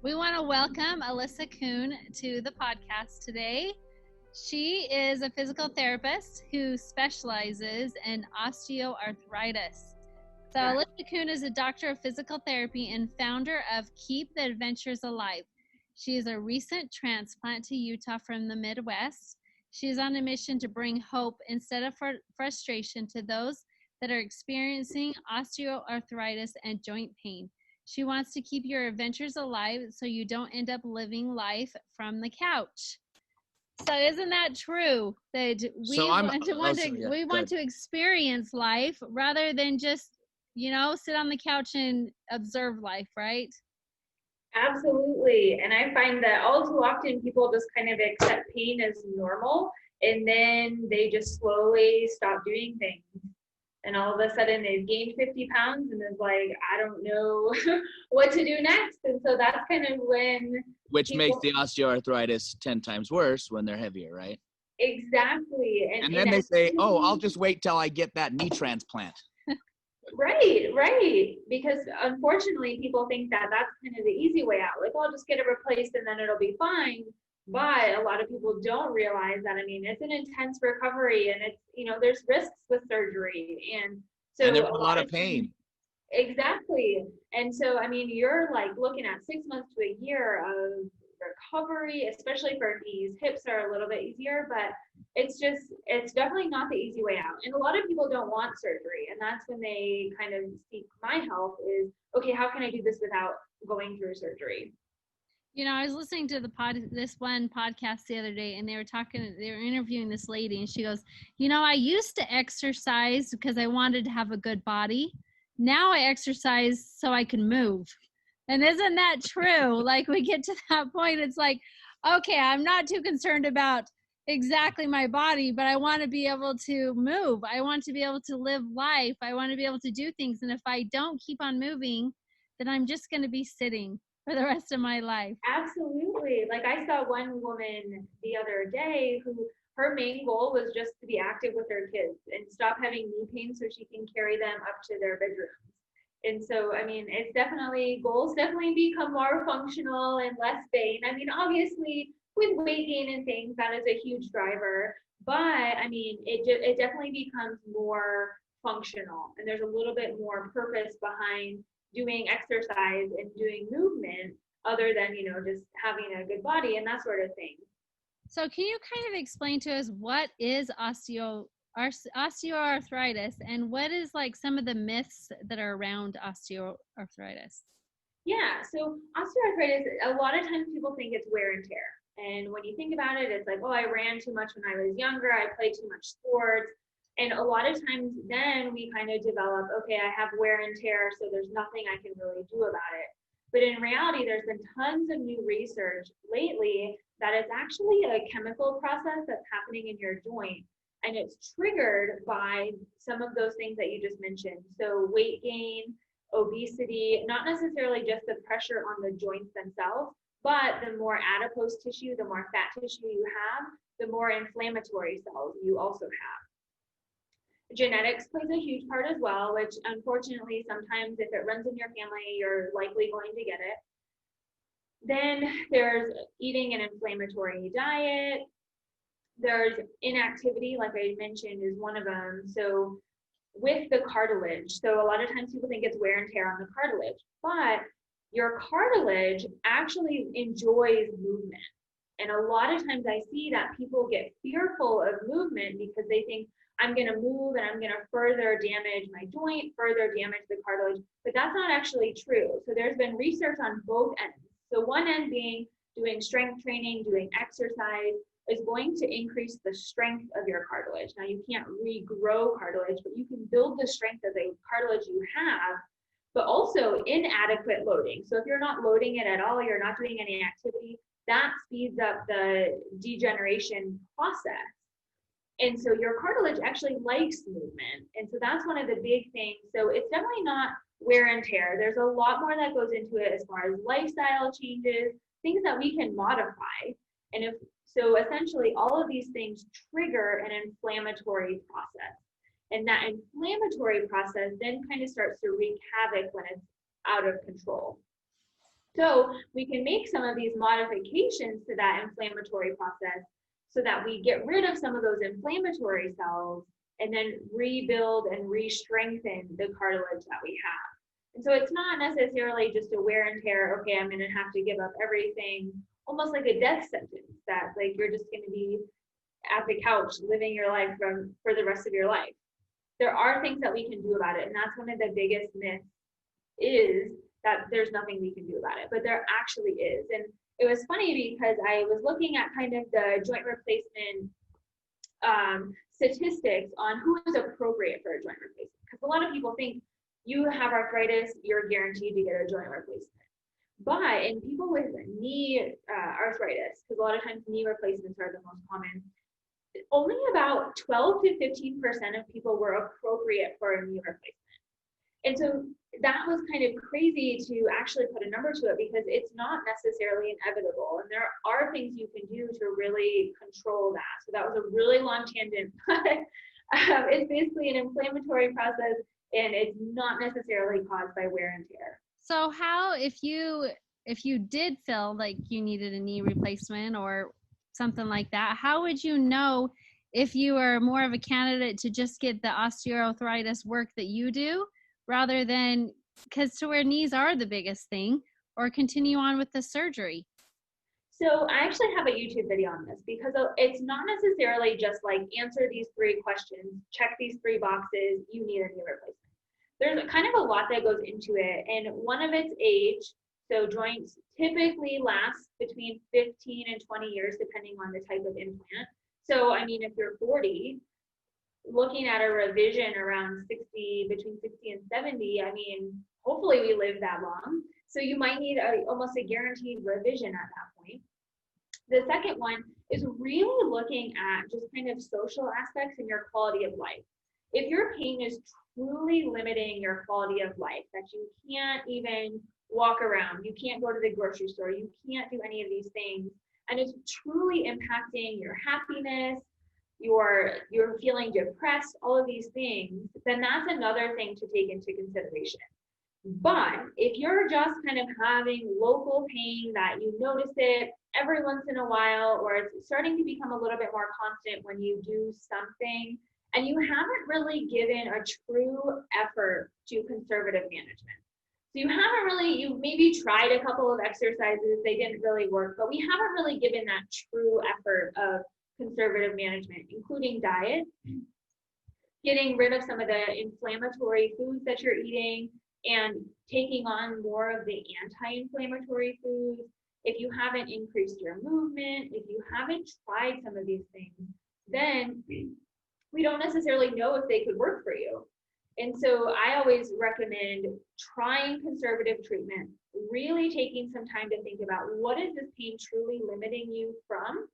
We want to welcome Alyssa Kuhn to the podcast today. She is a physical therapist who specializes in osteoarthritis. So Alyssa Kuhn is a doctor of physical therapy and founder of Keep the Adventures Alive. She is a recent transplant to Utah from the Midwest. She is on a mission to bring hope instead of frustration to those that are experiencing osteoarthritis and joint pain. She wants to keep your adventures alive so you don't end up living life from the couch. So isn't that true? That we want to experience life rather than just, sit on the couch and observe life, right? Absolutely. And I find that all too often people just kind of accept pain as normal, and then they just slowly stop doing things. And all of a sudden they've gained 50 pounds and is like, I don't know what to do next. And so that's kind of when... Which makes the osteoarthritis 10 times worse when they're heavier, right? Exactly. And then they say, oh, I'll just wait till I get that knee transplant. Right. Because unfortunately, people think that that's kind of the easy way out. Like, I'll just get it replaced and then it'll be fine. But a lot of people don't realize that, it's an intense recovery, and it's, there's risks with surgery. And so and there's a lot of pain. Exactly. And so, you're like looking at 6 months to a year of recovery, especially for knees. Hips are a little bit easier, but it's definitely not the easy way out. And a lot of people don't want surgery. And that's when they kind of seek my help is, okay, how can I do this without going through surgery? I was listening to this one podcast the other day, and they were interviewing this lady, and she goes, I used to exercise because I wanted to have a good body. Now I exercise so I can move. And isn't that true? Like, we get to that point, it's like, okay, I'm not too concerned about exactly my body, but I want to be able to move. I want to be able to live life. I want to be able to do things. And if I don't keep on moving, then I'm just going to be sitting for the rest of my life. Absolutely. Like, I saw one woman the other day who her main goal was just to be active with her kids and stop having knee pain so she can carry them up to their bedrooms. And so, goals definitely become more functional and less pain. Obviously with weight gain and things, that is a huge driver, but it definitely becomes more functional, and there's a little bit more purpose behind doing exercise and doing movement other than, just having a good body and that sort of thing. So can you kind of explain to us what is osteoarthritis and what is like some of the myths that are around osteoarthritis? Yeah, so osteoarthritis, a lot of times people think it's wear and tear. And when you think about it, it's like, oh, I ran too much when I was younger, I played too much sports. And a lot of times then we kind of develop, okay, I have wear and tear, so there's nothing I can really do about it. But in reality, there's been tons of new research lately that it's actually a chemical process that's happening in your joint. And it's triggered by some of those things that you just mentioned. So weight gain, obesity, not necessarily just the pressure on the joints themselves, but the more adipose tissue, the more fat tissue you have, the more inflammatory cells you also have. Genetics plays a huge part as well, which unfortunately sometimes if it runs in your family, you're likely going to get it. Then there's eating an inflammatory diet. There's inactivity, like I mentioned, is one of them. So with the cartilage, so a lot of times people think it's wear and tear on the cartilage, but your cartilage actually enjoys movement. And a lot of times I see that people get fearful of movement because they think, I'm going to move and I'm going to further damage my joint, further damage the cartilage, but that's not actually true. So there's been research on both ends. So one end being doing strength training, doing exercise is going to increase the strength of your cartilage. Now you can't regrow cartilage, but you can build the strength of the cartilage you have, but also inadequate loading. So if you're not loading it at all, you're not doing any activity, that speeds up the degeneration process. And so your cartilage actually likes movement. And so that's one of the big things. So it's definitely not wear and tear. There's a lot more that goes into it as far as lifestyle changes, things that we can modify. And so essentially all of these things trigger an inflammatory process. And that inflammatory process then kind of starts to wreak havoc when it's out of control. So we can make some of these modifications to that inflammatory process so that we get rid of some of those inflammatory cells and then rebuild and re-strengthen the cartilage that we have. And so it's not necessarily just a wear and tear, okay, I'm going to have to give up everything, almost like a death sentence that like you're just going to be at the couch living your life for the rest of your life. There are things that we can do about it. And that's one of the biggest myths is that there's nothing we can do about it, but there actually is. And it was funny because I was looking at kind of the joint replacement statistics on who is appropriate for a joint replacement. Because a lot of people think you have arthritis, you're guaranteed to get a joint replacement. But in people with knee arthritis, because a lot of times knee replacements are the most common, only about 12 to 15% of people were appropriate for a knee replacement. And so that was kind of crazy to actually put a number to it because it's not necessarily inevitable. And there are things you can do to really control that. So that was a really long tangent, but it's basically an inflammatory process and it's not necessarily caused by wear and tear. So how, if you did feel like you needed a knee replacement or something like that, how would you know if you are more of a candidate to just get the osteoarthritis work that you do rather than, because to where knees are the biggest thing, or continue on with the surgery? So I actually have a YouTube video on this because it's not necessarily just like answer these 3 questions, check these 3 boxes, you need a knee replacement. There's kind of a lot that goes into it, and one of it's age. So joints typically last between 15 and 20 years, depending on the type of implant. So, I mean, if you're 40, looking at a revision around 60, between 60 and 70, I mean, hopefully we live that long. So you might need almost a guaranteed revision at that point. The second one is really looking at just kind of social aspects and your quality of life. If your pain is truly limiting your quality of life, that you can't even walk around, you can't go to the grocery store, you can't do any of these things, and it's truly impacting your happiness, you're feeling depressed, all of these things, then that's another thing to take into consideration. But if you're just kind of having local pain that you notice it every once in a while, or it's starting to become a little bit more constant when you do something, and you haven't really given a true effort to conservative management. So you maybe tried a couple of exercises, they didn't really work, but we haven't really given that true effort of conservative management, including diet, getting rid of some of the inflammatory foods that you're eating and taking on more of the anti-inflammatory foods. If you haven't increased your movement, if you haven't tried some of these things, then we don't necessarily know if they could work for you. And so I always recommend trying conservative treatment, really taking some time to think about what is this pain truly limiting you from?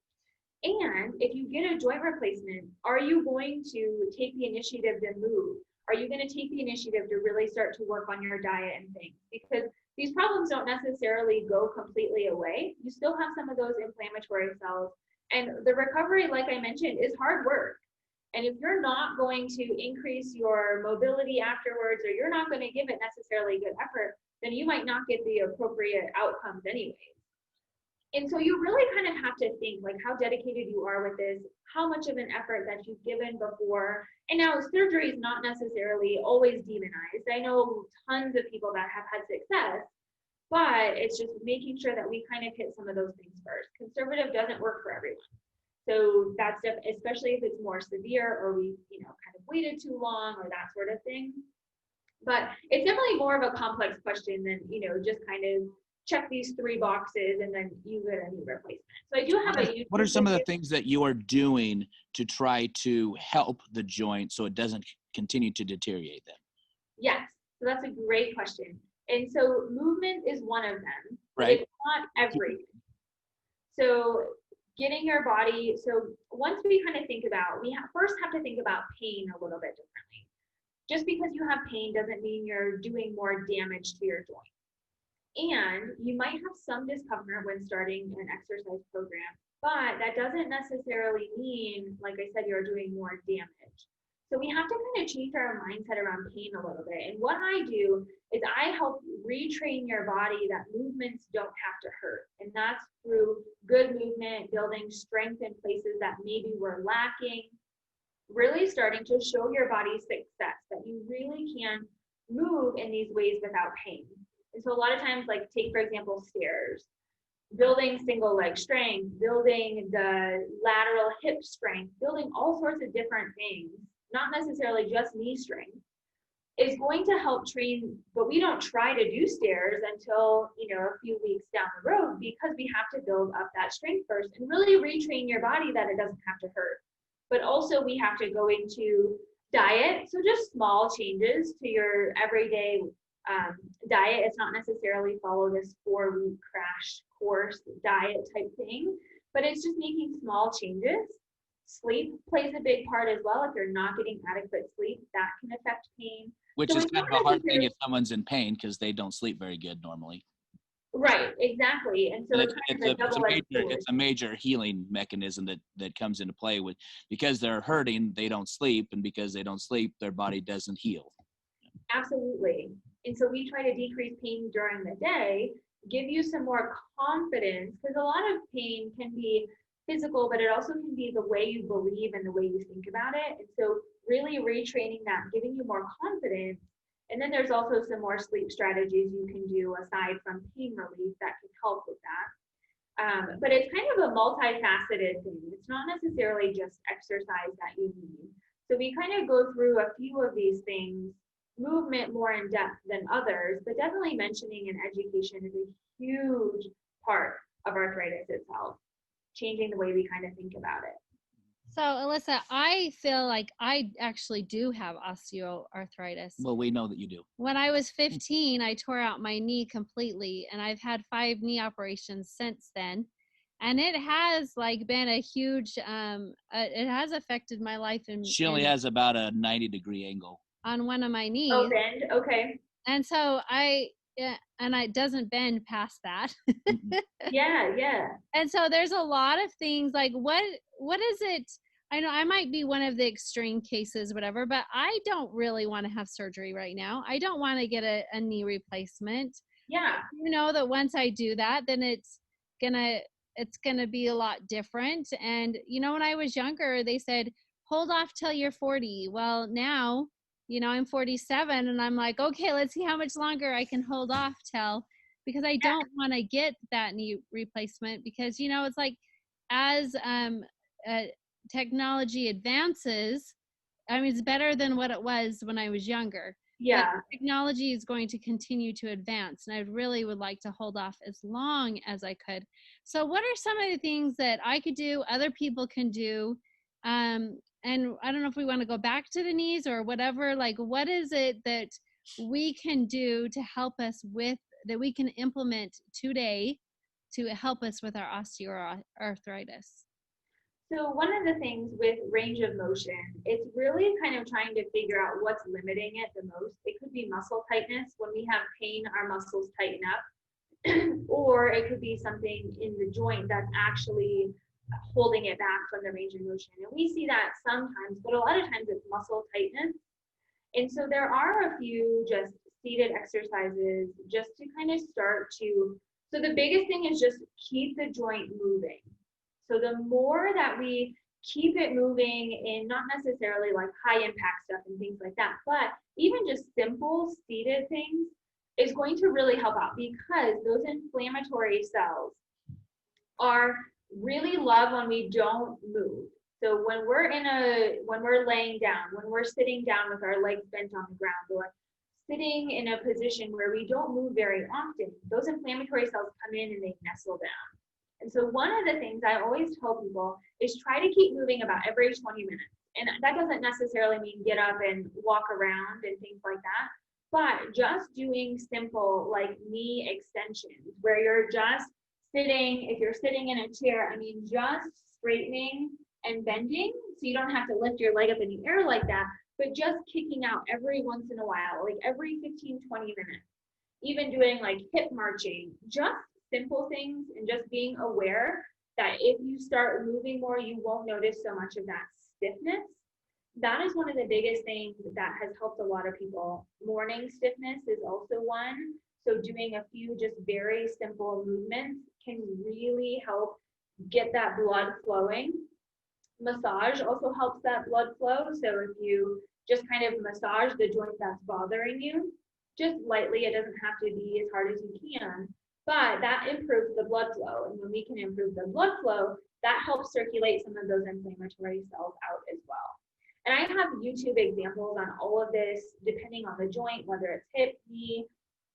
And if you get a joint replacement, are you going to take the initiative to move? Are you going to take the initiative to really start to work on your diet and things? Because these problems don't necessarily go completely away. You still have some of those inflammatory cells. And the recovery, like I mentioned, is hard work. And if you're not going to increase your mobility afterwards, or you're not going to give it necessarily good effort, then you might not get the appropriate outcomes anyways. And so you really kind of have to think like how dedicated you are with this, how much of an effort that you've given before. And now surgery is not necessarily always demonized. I know tons of people that have had success, but it's just making sure that we kind of hit some of those things first. Conservative doesn't work for everyone. So that's especially if it's more severe or we, kind of waited too long or that sort of thing. But it's definitely more of a complex question than, just kind of check these 3 boxes and then you get a knee replacement. So I do have What are some of the things that you are doing to try to help the joint so it doesn't continue to deteriorate them? Yes, so that's a great question. And so movement is one of them, but right. It's not everything. So getting your body, so once we kind of think about, we first have to think about pain a little bit differently. Just because you have pain doesn't mean you're doing more damage to your joint. And you might have some discomfort when starting an exercise program, but that doesn't necessarily mean, like I said, you're doing more damage. So we have to kind of change our mindset around pain a little bit. And what I do is I help retrain your body that movements don't have to hurt. And that's through good movement, building strength in places that maybe we're lacking, really starting to show your body success, that you really can move in these ways without pain. And so a lot of times, like take, for example, stairs, building single leg strength, building the lateral hip strength, building all sorts of different things, not necessarily just knee strength, is going to help train. But we don't try to do stairs until, a few weeks down the road, because we have to build up that strength first and really retrain your body that it doesn't have to hurt. But also we have to go into diet. So just small changes to your everyday diet. It's not necessarily follow this 4-week crash course diet type thing, but it's just making small changes. Sleep plays a big part as well. If you're not getting adequate sleep, that can affect pain. Which is kind of a hard thing if someone's in pain, because they don't sleep very good normally. Right, exactly. And so it's a major healing mechanism that comes into play with, because they're hurting, they don't sleep, and because they don't sleep, their body doesn't heal. Absolutely. And so we try to decrease pain during the day, give you some more confidence, because a lot of pain can be physical, but it also can be the way you believe and the way you think about it. And so really retraining that, giving you more confidence. And then there's also some more sleep strategies you can do aside from pain relief that can help with that. But it's kind of a multifaceted thing. It's not necessarily just exercise that you need. So we kind of go through a few of these things, movement more in depth than others, but definitely mentioning and education is a huge part of arthritis itself, changing the way we kind of think about it. So, Alyssa, I feel like I actually do have osteoarthritis. Well, we know that you do. When I was 15, I tore out my knee completely, and I've had 5 knee operations since then. And it has been a huge, it has affected my life. She only has about a 90-degree angle on one of my knees. Oh, bend, okay. And so and it doesn't bend past that. Yeah. And so there's a lot of things like, what is it? I know I might be one of the extreme cases, whatever, but I don't really want to have surgery right now. I don't want to get a knee replacement. Yeah. You know that once I do that, then it's gonna be a lot different. And when I was younger, they said, hold off till you're 40. Well, now, I'm 47, and I'm like, okay, let's see how much longer I can hold off till, because I don't want to get that knee replacement, because, it's like, as technology advances, I mean, it's better than what it was when I was younger. Yeah. But technology is going to continue to advance, and I really would like to hold off as long as I could. So what are some of the things that I could do, other people can do? And I don't know if we want to go back to the knees or whatever, what is it that we can do to help us that we can implement today to help us with our osteoarthritis? So one of the things with range of motion, it's really kind of trying to figure out what's limiting it the most. It could be muscle tightness. When we have pain, our muscles tighten up. Or it could be something in the joint that's actually holding it back from the range of motion. And we see that sometimes, but a lot of times it's muscle tightness. And so there are a few just seated exercises just to kind of start to, so the biggest thing is just keep the joint moving. So the more that we keep it moving in not necessarily like high impact stuff and things like that, but even just simple seated things is going to really help out, because those inflammatory cells really love when we don't move. So when we're laying down, when we're sitting down with our legs bent on the ground, or sitting in a position where we don't move very often, those inflammatory cells come in and they nestle down. And so one of the things I always tell people is try to keep moving about every 20 minutes. And that doesn't necessarily mean get up and walk around and things like that, but just doing simple like knee extensions where you're just sitting, if you're sitting in a chair, just straightening and bending, so you don't have to lift your leg up in the air like that, but just kicking out every once in a while, like every 15, 20 minutes, even doing like hip marching, just simple things, and just being aware that if you start moving more, you won't notice so much of that stiffness. that is one of the biggest things that has helped a lot of people. Morning stiffness is also one. So doing a few just very simple movements can really help get that blood flowing. Massage also helps that blood flow. So if you just kind of massage the joint that's bothering you, just lightly, it doesn't have to be as hard as you can, but that improves the blood flow. And when we can improve the blood flow, that helps circulate some of those inflammatory cells out as well. And I have YouTube examples on all of this, depending on the joint, whether it's hip, knee,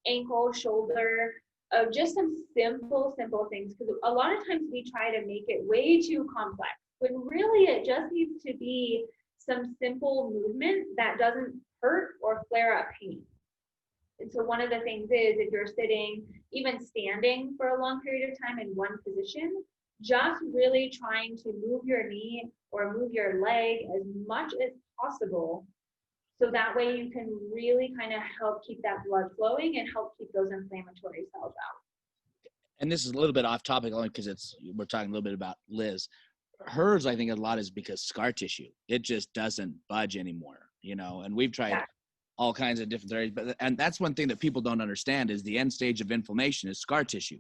ankle, shoulder, of just some simple things. Because a lot of times we try to make it way too complex, when really it just needs to be some simple movement that doesn't hurt or flare up pain. And so one of the things is, if you're sitting, even standing for a long period of time in one position, just really trying to move your knee or move your leg as much as possible. So that way you can really kind of help keep that blood flowing and help keep those inflammatory cells out. And this is a little bit off topic only because we're talking a little bit about Liz. Hers, I think a lot is because scar tissue. It just doesn't budge anymore, and we've tried all kinds of different areas. And that's one thing that people don't understand is the end stage of inflammation is scar tissue.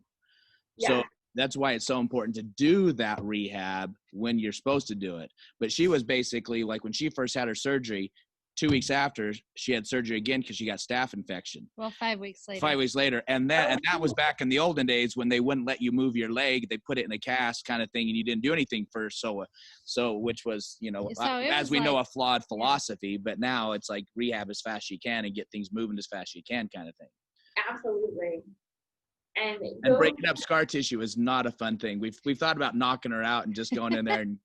Yeah. So that's why it's so important to do that rehab when you're supposed to do it. But she was basically like, when she first had her surgery, 2 weeks after, she had surgery again because she got staph infection. Well, 5 weeks later. 5 weeks later. And that was back in the olden days when they wouldn't let you move your leg. They put it in a cast kind of thing, and you didn't do anything for so which was, as we know, a flawed philosophy. But now it's like rehab as fast as you can and get things moving as fast as you can kind of thing. Absolutely. And breaking up scar tissue is not a fun thing. We've thought about knocking her out and just going in there and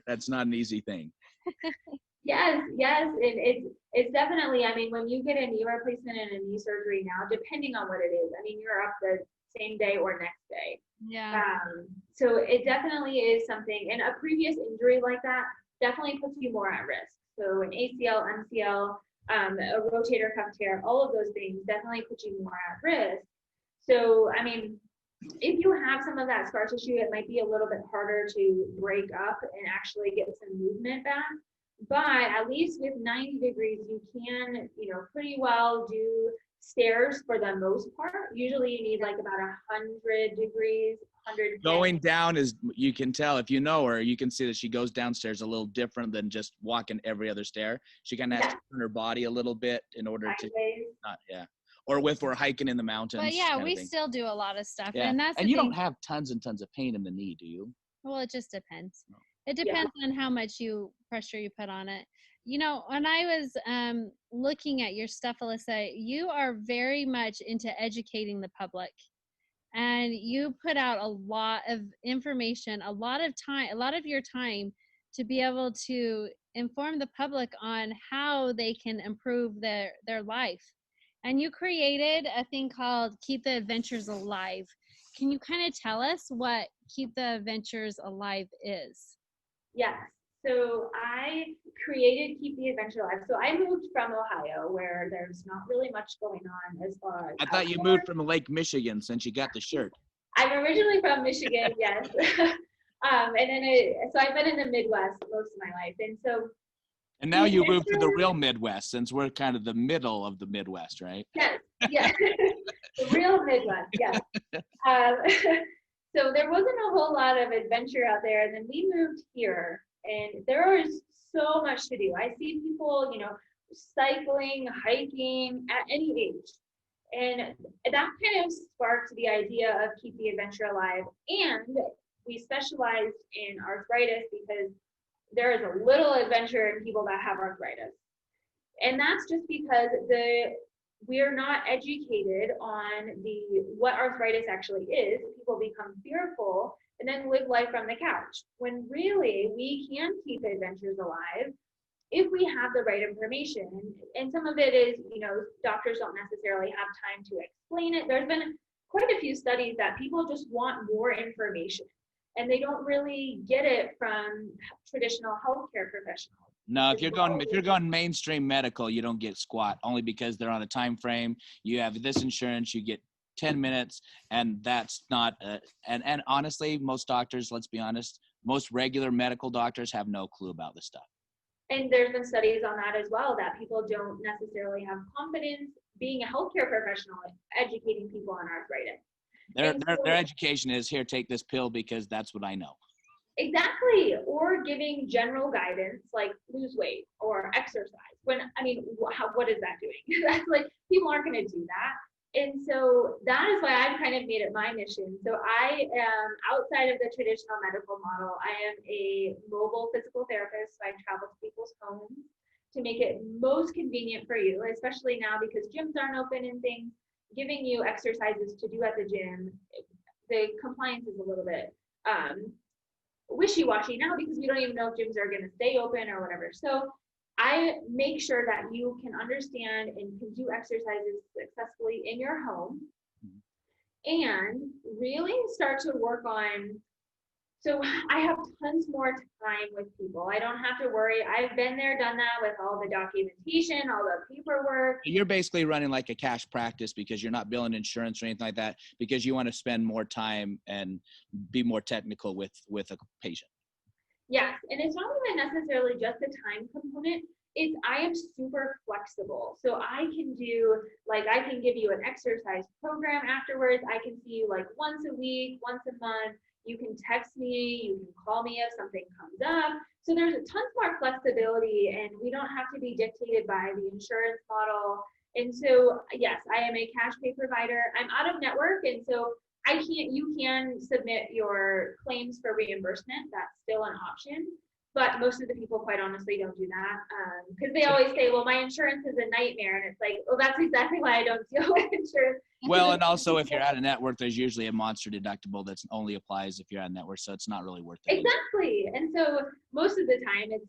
that's not an easy thing. Yes, and it's definitely, I mean, when you get a knee replacement and a knee surgery now, depending on what it is, I mean, you're up the same day or next day. Yeah. So it definitely is something, and a previous injury like that definitely puts you more at risk. So an ACL, MCL, a rotator cuff tear, all of those things definitely put you more at risk. So, I mean, if you have some of that scar tissue, it might be a little bit harder to break up and actually get some movement back. But at least with 90 degrees, you can, pretty well do stairs for the most part. Usually you need like about 100 degrees, 100. Going down is, you can tell if you know her, you can see that she goes downstairs a little different than just walking every other stair. She kind of has to turn her body a little bit in order to or if we're hiking in the mountains. But yeah, we still do a lot of stuff. Yeah. And you don't have tons and tons of pain in the knee, do you? Well, it just depends. No. It depends on how much pressure you put on it. When I was looking at your stuff, Alyssa, you are very much into educating the public. And you put out a lot of information, a lot of your time to be able to inform the public on how they can improve their life. And you created a thing called Keep the Adventures Alive. Can you kind of tell us what Keep the Adventures Alive is? Yes. So I created Keep the Adventure Alive. So I moved from Ohio, where there's not really much going on as far as I thought you moved from Lake Michigan since you got the shirt. I'm originally from Michigan, yes. And then so I've been in the Midwest most of my life. And now you moved to the real Midwest, since we're kind of the middle of the Midwest, right? Yes. The real Midwest, yes. So there wasn't a whole lot of adventure out there. And then we moved here, and there is so much to do. I see people, cycling, hiking at any age. And that kind of sparked the idea of Keep the Adventure Alive. And we specialized in arthritis because there is a little adventure in people that have arthritis. And that's just because we're not educated on what arthritis actually is. People become fearful and then live life from the couch, when really we can keep adventures alive if we have the right information. And some of it is, doctors don't necessarily have time to explain it. There's been quite a few studies that people just want more information, and they don't really get it from traditional healthcare professionals. No, if you're going mainstream medical, you don't get squat, only because they're on a time frame. You have this insurance, you get 10 minutes, and that's not and honestly, most doctors, let's be honest, most regular medical doctors have no clue about this stuff. And there's been studies on that as well, that people don't necessarily have confidence being a healthcare professional, educating people on arthritis. Their education is, here, take this pill because that's what I know. Exactly. Or giving general guidance like lose weight or exercise. What is that doing? That's like, people aren't going to do that. And so that is why I've kind of made it my mission. So I am outside of the traditional medical model. I am a mobile physical therapist. So I travel to people's homes to make it most convenient for you, especially now because gyms aren't open and things, giving you exercises to do at the gym. The compliance is a little bit wishy-washy now because we don't even know if gyms are going to stay open or whatever. So I make sure that you can understand and can do exercises successfully in your home and really start to work on. So I have tons more time with people. I don't have to worry. I've been there, done that with all the documentation, all the paperwork. You're basically running like a cash practice because you're not billing insurance or anything like that, because you want to spend more time and be more technical with a patient. Yes, and it's not even necessarily just the time component. I am super flexible. So I can give you an exercise program afterwards. I can see you like once a week, once a month. You can text me, you can call me if something comes up. So there's tons more flexibility, and we don't have to be dictated by the insurance model. And so, yes, I am a cash pay provider. I'm out of network, and so you can submit your claims for reimbursement. That's still an option. But most of the people, quite honestly, don't do that because they always say, well, my insurance is a nightmare. And it's like, well, that's exactly why I don't deal with insurance. Well, and also if you're out of network, there's usually a monster deductible that only applies if you're out of network. So it's not really worth it. Exactly. And so most of the time it's,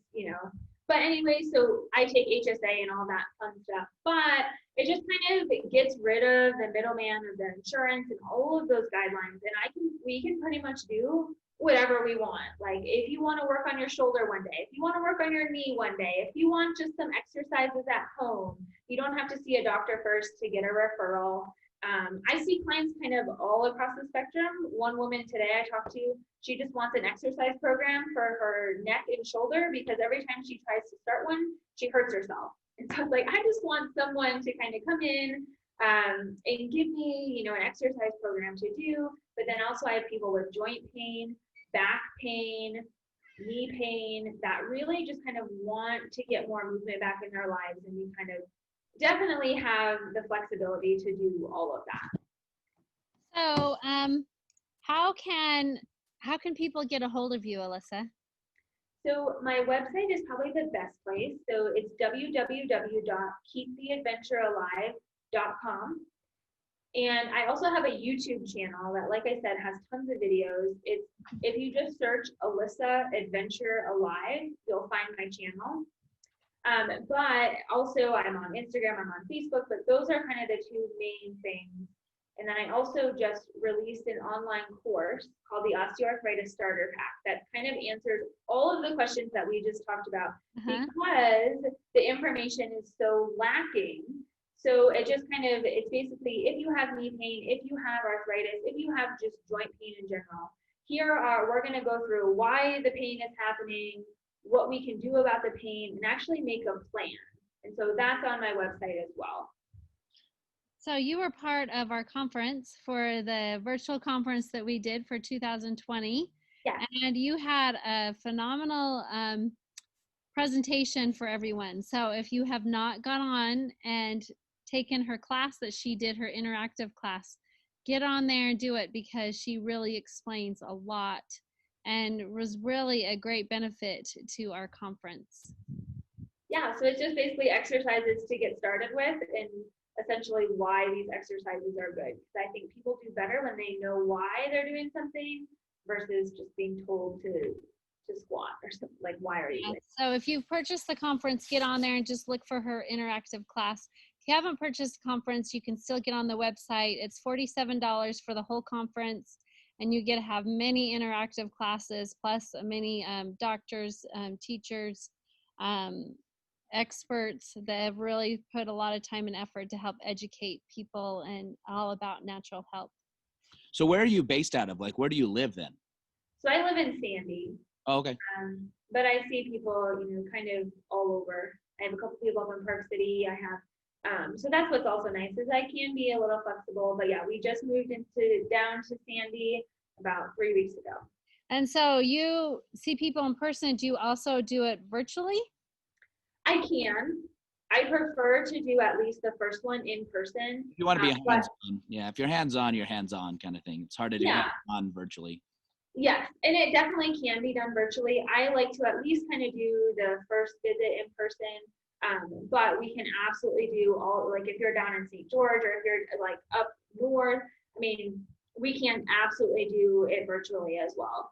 but anyway, so I take HSA and all that fun stuff. But it just kind of gets rid of the middleman of the insurance and all of those guidelines. And we can pretty much do whatever we want. Like if you want to work on your shoulder one day, if you want to work on your knee one day, if you want just some exercises at home, you don't have to see a doctor first to get a referral. I see clients kind of all across the spectrum. One woman today I talked to, she just wants an exercise program for her neck and shoulder because every time she tries to start one, she hurts herself. And so I was like, I just want someone to kind of come in and give me, an exercise program to do. But then also I have people with joint pain, back pain, knee pain that really just kind of want to get more movement back in their lives. And we kind of definitely have the flexibility to do all of that. So how can people get a hold of you, Alyssa? So my website is probably the best place. So it's www.keeptheadventurealive.com. And I also have a YouTube channel that, like I said, has tons of videos. If you just search Alyssa Adventure Alive, you'll find my channel. But also I'm on Instagram, I'm on Facebook, but those are kind of the two main things. And then I also just released an online course called the Osteoarthritis Starter Pack that kind of answers all of the questions that we just talked about because the information is so lacking. So it's basically, if you have knee pain, if you have arthritis, if you have just joint pain in general, we're going to go through why the pain is happening, what we can do about the pain, and actually make a plan. And so that's on my website as well. So you were part of our conference for the virtual conference that we did for 2020. Yeah. And you had a phenomenal presentation for everyone. So if you have not gone on and taken her class that she did, her interactive class, get on there and do it because she really explains a lot and was really a great benefit to our conference. Yeah, so it's just basically exercises to get started with and essentially why these exercises are good. Because I think people do better when they know why they're doing something versus just being told to squat or something. Like, why are you doing it? So if you've purchased the conference, get on there and just look for her interactive class. If you haven't purchased the conference, you can still get on the website. It's $47 for the whole conference, and you get to have many interactive classes plus many doctors, teachers, experts that have really put a lot of time and effort to help educate people and all about natural health. So where are you based out of? Like, where do you live then? So I live in Sandy. Oh, okay. But I see people, kind of all over. I have a couple people up in Park City. I have, so that's what's also nice is I can be a little flexible. But yeah, we just moved down to Sandy about 3 weeks ago. And so you see people in person. Do you also do it virtually? I can. I prefer to do at least the first one in person. You want to be hands-on. Yeah, if you're hands-on, you're hands-on kind of thing. It's hard to do hands-on virtually. Yes, and it definitely can be done virtually. I like to at least kind of do the first visit in person, but we can absolutely do all, like if you're down in St. George or if you're like up north, I mean, we can absolutely do it virtually as well.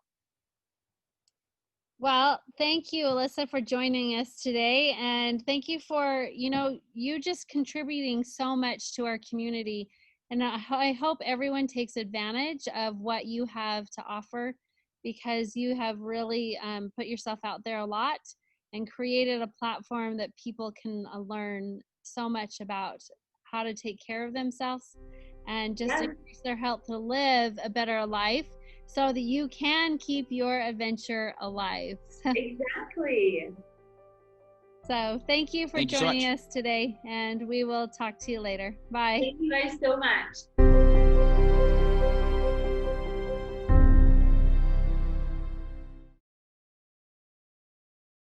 Well, thank you, Alyssa, for joining us today. And thank you for, you just contributing so much to our community. And I hope everyone takes advantage of what you have to offer, because you have really put yourself out there a lot and created a platform that people can learn so much about how to take care of themselves and just increase their health to live a better life, so that you can keep your adventure alive. Exactly. So thank you for joining us today, and we will talk to you later. Bye. Thank you guys so much.